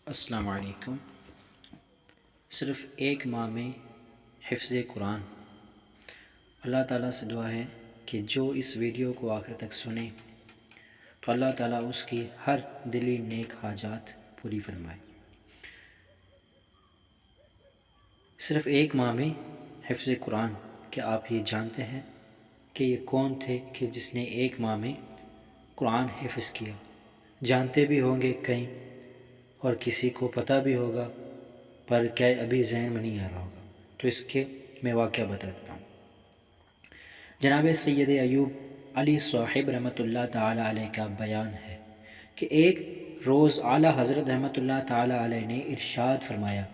السلام علیکم۔ صرف ایک ماہ میں حفظ قرآن۔ اللہ تعالیٰ سے دعا ہے کہ جو اس ویڈیو کو آخر تک سنے تو اللہ تعالیٰ اس کی ہر دلی نیک حاجات پوری فرمائے۔ صرف ایک ماہ میں حفظ قرآن، کیا آپ یہ جانتے ہیں کہ یہ کون تھے کہ جس نے ایک ماہ میں قرآن حفظ کیا؟ جانتے بھی ہوں گے کہیں اور کسی کو پتہ بھی ہوگا، پر کیا ابھی ذہن میں نہیں آ رہا ہوگا، تو اس کے میں واقعہ بتا دیتا ہوں۔ جناب سید ایوب علی صاحب رحمۃ اللہ تعالیٰ علیہ کا بیان ہے کہ ایک روز اعلیٰ حضرت رحمۃ اللہ تعالیٰ علیہ نے ارشاد فرمایا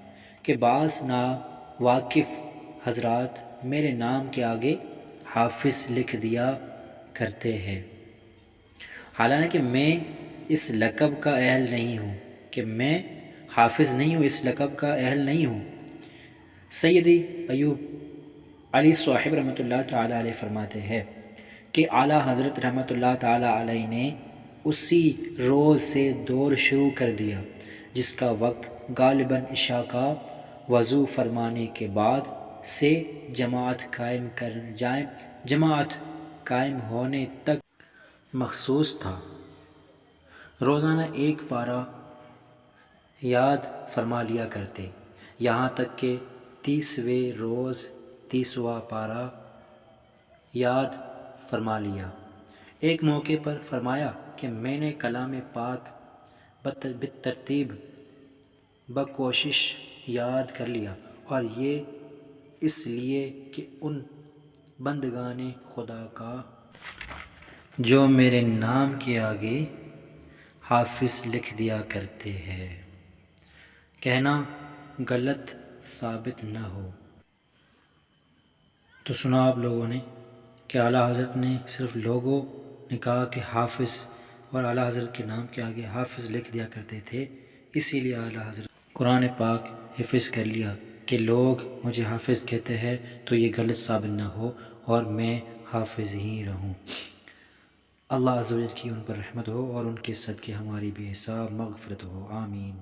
کہ بعض ناواقف حضرات میرے نام کے آگے حافظ لکھ دیا کرتے ہیں، حالانکہ میں اس لقب کا اہل نہیں ہوں، کہ میں حافظ نہیں ہوں، اس لقب کا اہل نہیں ہوں۔ سیدی ایوب علی صاحب رحمۃ اللہ تعالیٰ علیہ فرماتے ہیں کہ اعلیٰ حضرت رحمۃ اللہ تعالیٰ علیہ نے اسی روز سے دور شروع کر دیا جس کا وقت غالباً عشاء کا وضو فرمانے کے بعد سے جماعت قائم ہونے تک مخصوص تھا۔ روزانہ ایک پارہ یاد فرما لیا کرتے، یہاں تک کہ 30ویں روز 30واں پارہ یاد فرما لیا۔ ایک موقع پر فرمایا کہ میں نے کلام پاک بالترتیب بکوشش یاد کر لیا، اور یہ اس لیے کہ ان بندگان خدا کا جو میرے نام کے آگے حافظ لکھ دیا کرتے ہیں، کہنا غلط ثابت نہ ہو۔ تو سنا آپ لوگوں نے کہ اعلیٰ حضرت نے صرف لوگوں نے کہا کہ حافظ، اور اعلیٰ حضرت کے نام کے آگے حافظ لکھ دیا کرتے تھے، اسی لیے اعلیٰ حضرت قرآن پاک حفظ کر لیا کہ لوگ مجھے حافظ کہتے ہیں تو یہ غلط ثابت نہ ہو اور میں حافظ ہی رہوں۔ اللہ عز و جل کی ان پر رحمت ہو اور ان کے صدقے ہماری بے حساب مغفرت ہو، آمین۔